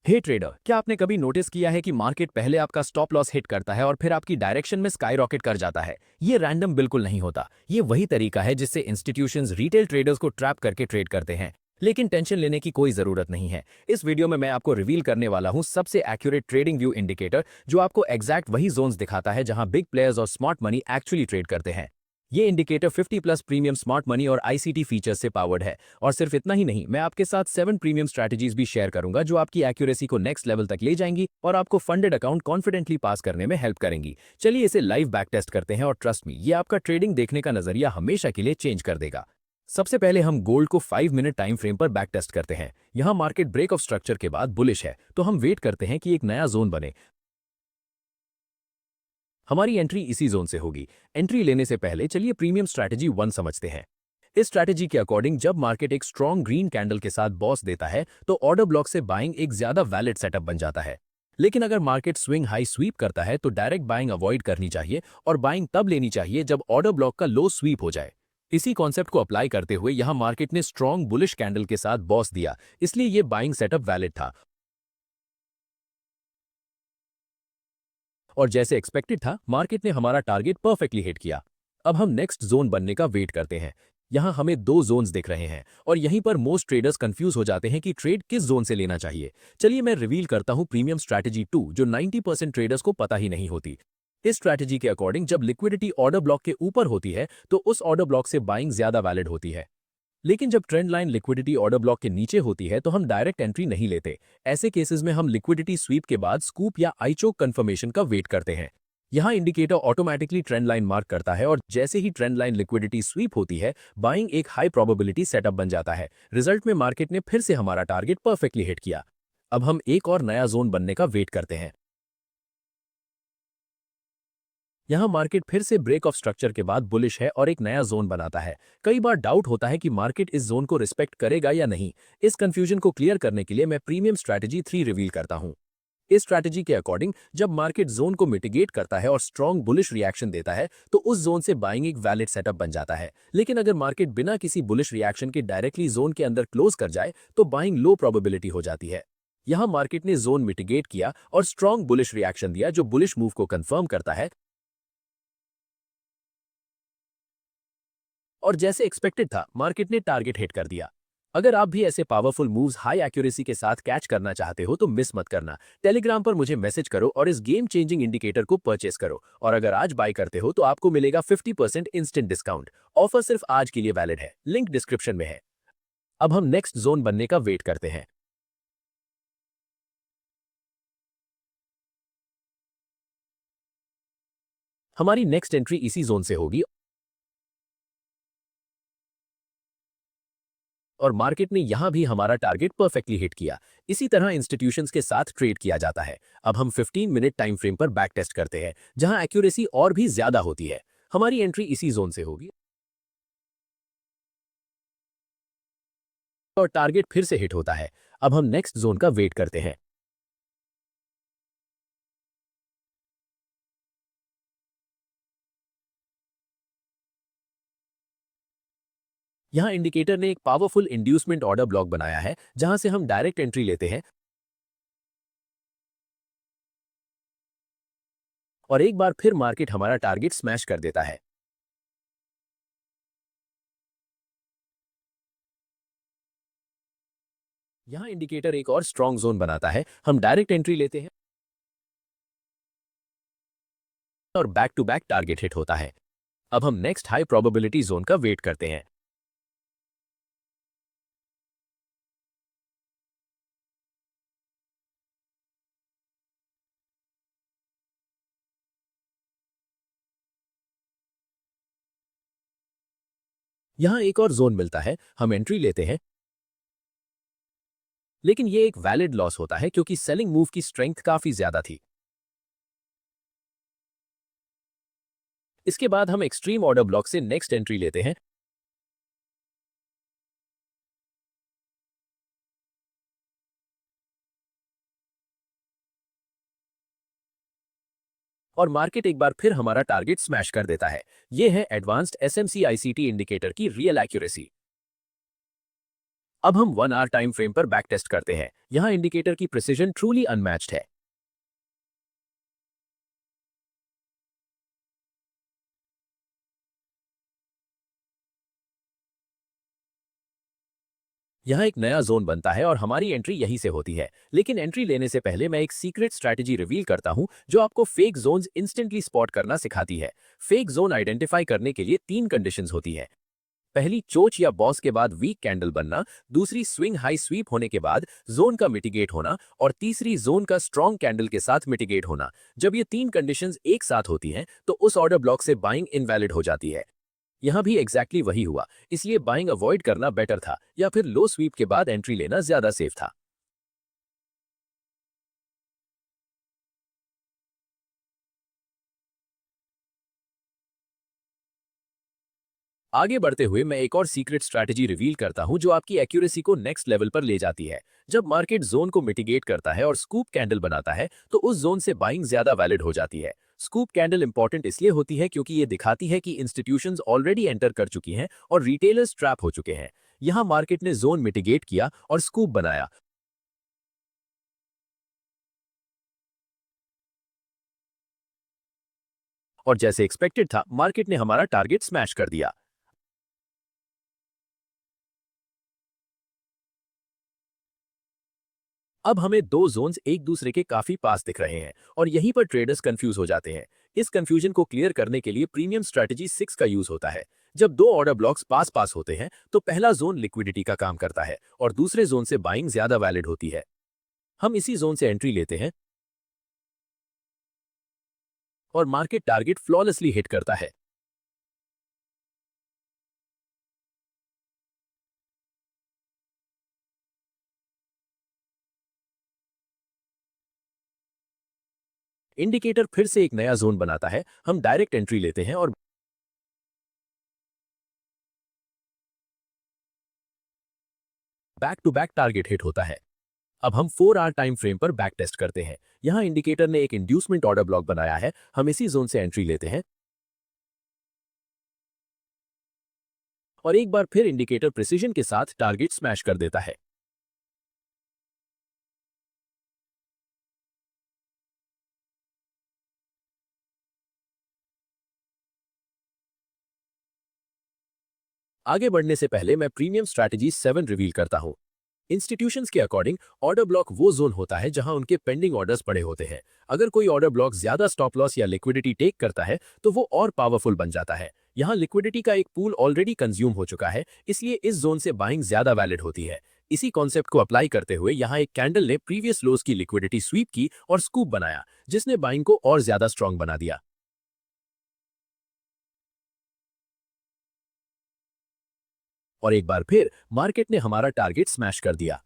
हे trader, क्या आपने कभी नोटिस किया है कि मार्केट पहले आपका स्टॉप लॉस हिट करता है और फिर आपकी डायरेक्शन में स्काई रॉकेट कर जाता है। ये रैंडम बिल्कुल नहीं होता। ये वही तरीका है जिससे इंस्टीट्यूशंस रिटेल ट्रेडर्स को ट्रैप करके ट्रेड करते हैं। लेकिन टेंशन लेने की कोई जरूरत नहीं है। इस वीडियो में मैं आपको रिवील करने वाला हूं सबसे एक्यूरेट ट्रेडिंग व्यू इंडिकेटर, जो आपको एग्जैक्ट वही जोन्स दिखाता है जहां बिग प्लेयर्स और स्मार्ट मनी एक्चुअली ट्रेड करते हैं। ये indicator 50 plus premium smart money और आईसीटी फीचर्स से पावर्ड है। और सिर्फ इतना ही नहीं, मैं आपके साथ 7 प्रीमियम स्ट्रैटेजीज भी शेयर करूंगा जो आपकी एक्यूरेसी को नेक्स्ट लेवल तक ले जाएंगी और आपको फंडेड अकाउंट कॉन्फिडेंटली पास करने में हेल्प करेंगी। चलिए इसे लाइव बैक टेस्ट करते हैं और ट्रस्ट मी, ये आपका ट्रेडिंग देखने का नजरिया हमेशा के लिए चेंज कर देगा। सबसे पहले हम गोल्ड को 5 मिनट टाइम फ्रेम पर बैक टेस्ट करते हैं। यहाँ मार्केट ब्रेक ऑफ स्ट्रक्चर के बाद बुलिश है, तो हम वेट करते हैं कि एक नया जोन बने। हमारी एंट्री इसी जोन से होगी। एंट्री लेने से पहले चलिए प्रीमियम स्ट्रैटेजी 1 समझते हैं। इस स्ट्रैटेजी के अकॉर्डिंग जब मार्केट एक स्ट्रॉन्ग ग्रीन कैंडल के साथ बॉस देता है तो ऑर्डर ब्लॉक से बाइंग एक ज्यादा वैलिड सेटअप बन जाता है। लेकिन अगर मार्केट स्विंग हाई स्वीप करता है तो डायरेक्ट बाइंग अवॉइड करनी चाहिए और बाइंग तब लेनी चाहिए जब ऑर्डर ब्लॉक का लो स्वीप हो जाए। इसी कॉन्सेप्ट को अप्लाई करते हुए यहां मार्केट ने स्ट्रॉन्ग बुलिश कैंडल के साथ बॉस दिया, इसलिए यह बाइंग सेटअप वैलिड था। और जैसे एक्सपेक्टेड था, मार्केट ने हमारा टारगेट परफेक्टली हिट किया। अब हम नेक्स्ट जोन बनने का वेट करते हैं। यहां हमें 2 जोन्स दिख रहे हैं और यहीं पर मोस्ट ट्रेडर्स कंफ्यूज हो जाते हैं कि ट्रेड किस जोन से लेना चाहिए। चलिए मैं रिवील करता हूं प्रीमियम स्ट्रैटेजी 2, जो 90% ट्रेडर्स को पता ही नहीं होती। इस स्ट्रैटेजी के अकॉर्डिंग जब लिक्विडिटी ऑर्डर ब्लॉक के ऊपर होती है तो उस ऑर्डर ब्लॉक से बाइंग ज्यादा वैलिड होती है। लेकिन जब trend line liquidity order block के नीचे होती है तो हम डायरेक्ट एंट्री नहीं लेते। ऐसे केसेस में हम लिक्विडिटी स्वीप के बाद स्कूप या आईचोक कंफर्मेशन का वेट करते हैं। यहाँ indicator automatically trend line mark करता है और जैसे ही ट्रेंड लाइन लिक्विडिटी स्वीप होती है, बाइंग एक हाई प्रोबेबिलिटी सेटअप बन जाता है। रिजल्ट में मार्केट ने फिर से हमारा टारगेट परफेक्टली हिट किया। अब हम एक और नया जोन बनने का वेट करते हैं। यहाँ मार्केट फिर से ब्रेक ऑफ स्ट्रक्चर के बाद बुलिश है और एक नया जोन बनाता है। कई बार डाउट होता है कि मार्केट इस जोन को रिस्पेक्ट करेगा या नहीं। इस कंफ्यूजन को क्लियर करने के लिए मैं प्रीमियम स्ट्रैटेजी 3 रिवील करता हूँ। इस स्ट्रैटेजी के अकॉर्डिंग जब मार्केट जोन को मिटिगेट करता है और स्ट्रॉन्ग बुलिश रिएक्शन देता है तो उस जोन से बाइंग एक वैलिड सेटअप बन जाता है। लेकिन अगर मार्केट बिना किसी बुलिश रिएक्शन के डायरेक्टली जोन के अंदर क्लोज कर जाए तो बाइंग लो प्रोबेबिलिटी हो जाती है। यहाँ मार्केट ने जोन मिटिगेट किया और स्ट्रॉन्ग बुलिश रिएक्शन दिया जो बुलिश मूव को कंफर्म करता है। और जैसे एक्सपेक्टेड था, मार्केट ने टारगेट हिट कर दिया। अगर आप भी ऐसे पावरफुल मूव्स हाई एक्यूरेसी के साथ कैच करना चाहते हो तो मिस मत करना। टेलीग्राम पर मुझे मैसेज करो और इस गेम चेंजिंग इंडिकेटर को परचेस करो। और अगर आज बाय करते हो तो आपको मिलेगा 50% इंस्टेंट डिस्काउंट। ऑफर सिर्फ आज के लिए वैलिड है, लिंक डिस्क्रिप्शन में है। अब हम नेक्स्ट जोन बनने का वेट करते हैं। हमारी नेक्स्ट एंट्री इसी जोन से होगी और मार्केट ने यहां भी हमारा टारगेट परफेक्टली हिट किया। इसी तरह इंस्टीट्यूशंस के साथ ट्रेड किया जाता है। अब हम 15 मिनट टाइम फ्रेम पर बैक टेस्ट करते हैं, जहां एक्यूरेसी और भी ज्यादा होती है। हमारी एंट्री इसी जोन से होगी और टारगेट फिर से हिट होता है। अब हम नेक्स्ट जोन का वेट करते हैं। यहां इंडिकेटर ने एक पावरफुल इंड्यूसमेंट ऑर्डर ब्लॉक बनाया है, जहां से हम डायरेक्ट एंट्री लेते हैं और एक बार फिर मार्केट हमारा टारगेट स्मैश कर देता है। यहां इंडिकेटर एक और स्ट्रॉन्ग जोन बनाता है। हम डायरेक्ट एंट्री लेते हैं और back to back target hit होता है। अब हम नेक्स्ट हाई प्रोबेबिलिटी जोन का वेट करते हैं। यहां एक और जोन मिलता है, हम एंट्री लेते हैं। लेकिन ये एक वैलिड लॉस होता है क्योंकि सेलिंग मूव की स्ट्रेंथ काफी ज्यादा थी। इसके बाद हम एक्सट्रीम ऑर्डर ब्लॉक से नेक्स्ट एंट्री लेते हैं और मार्केट एक बार फिर हमारा टारगेट स्मैश कर देता है। यह है एडवांस्ड एसएमसी आईसीटी इंडिकेटर की रियल एक्यूरेसी। अब हम 1 आवर टाइम फ्रेम पर बैक टेस्ट करते हैं। यहाँ इंडिकेटर की प्रिसीजन ट्रूली अनमैच्ड है। यहाँ एक नया जोन बनता है और हमारी एंट्री यहीं से होती है। लेकिन एंट्री लेने से पहले मैं एक सीक्रेट स्ट्रैटेजी रिवील करता हूँ जो आपको फेक जोन्स इंस्टेंटली स्पॉट करना सिखाती है। फेक जोन आइडेंटिफाई करने के लिए 3 कंडीशंस होती है। पहली, चोच या बॉस के बाद वीक कैंडल बनना। दूसरी, स्विंग हाई स्वीप होने के बाद जोन का मिटिगेट होना। और तीसरी, जोन का स्ट्रॉन्ग कैंडल के साथ मिटिगेट होना। जब ये 3 कंडीशंस एक साथ होती हैं तो उस ऑर्डर ब्लॉक से बाइंग इनवैलिड हो जाती है। यहाँ भी एग्जैक्टली वही हुआ, इसलिए बाइंग अवॉइड करना बेटर था या फिर लो स्वीप के बाद एंट्री लेना ज्यादा सेफ था। आगे बढ़ते हुए मैं एक और सीक्रेट स्ट्रैटेजी रिवील करता हूं जो आपकी एक्यूरेसी को नेक्स्ट लेवल पर ले जाती है। जब मार्केट जोन को मिटिगेट करता है और स्कूप कैंडल बनाता है तो उस जोन से बाइंग ज्यादा वैलिड हो जाती है। स्कूप कैंडल इंपॉर्टेंट इसलिए होती है क्योंकि ये दिखाती है कि इंस्टीट्यूशंस ऑलरेडी एंटर कर चुकी हैं और रिटेलर्स ट्रैप हो चुके हैं। यहाँ मार्केट ने जोन मिटिगेट किया और स्कूप बनाया, और जैसे एक्सपेक्टेड था मार्केट ने हमारा टारगेट स्मैश कर दिया। अब हमें दो जोन्स एक दूसरे के काफी पास दिख रहे हैं और यहीं पर ट्रेडर्स कंफ्यूज हो जाते हैं। इस कंफ्यूजन को क्लियर करने के लिए प्रीमियम स्ट्रैटेजी 6 का यूज होता है। जब दो ऑर्डर ब्लॉक्स पास पास होते हैं तो पहला जोन लिक्विडिटी का काम करता है और दूसरे जोन से बाइंग ज्यादा वैलिड होती है। हम इसी जोन से एंट्री लेते हैं और मार्केट टारगेट फ्लॉलेसली हिट करता है। इंडिकेटर फिर से एक नया जोन बनाता है, हम डायरेक्ट एंट्री लेते हैं और back to back target hit होता है। अब हम 4 आवर टाइम फ्रेम पर बैक टेस्ट करते हैं। यहाँ इंडिकेटर ने एक इंड्यूसमेंट ऑर्डर ब्लॉक बनाया है, हम इसी जोन से एंट्री लेते हैं और एक बार फिर इंडिकेटर प्रिसीजन के साथ टारगेट स्मैश कर देता है। आगे बढ़ने से पहले मैं प्रीमियम स्ट्रैटेजी 7 रिवील करता हूं। इंस्टीट्यूशंस के अकॉर्डिंग ऑर्डर ब्लॉक वो जोन होता है जहां उनके पेंडिंग ऑर्डर्स पड़े होते हैं। अगर कोई ऑर्डर ब्लॉक ज्यादा स्टॉप लॉस या लिक्विडिटी टेक करता है तो वो और पावरफुल बन जाता है। यहाँ लिक्विडिटी का एक पूल ऑलरेडी कंज्यूम हो चुका है, इसलिए इस जोन से बाइंग ज्यादा वैलिड होती है। इसी कॉन्सेप्ट को अप्लाई करते हुए यहाँ एक कैंडल ने प्रीवियस लोज की लिक्विडिटी स्वीप की और स्कूप बनाया, जिसने बाइंग को और ज्यादा स्ट्रांग बना दिया। और एक बार फिर मार्केट ने हमारा टारगेट स्मैश कर दिया।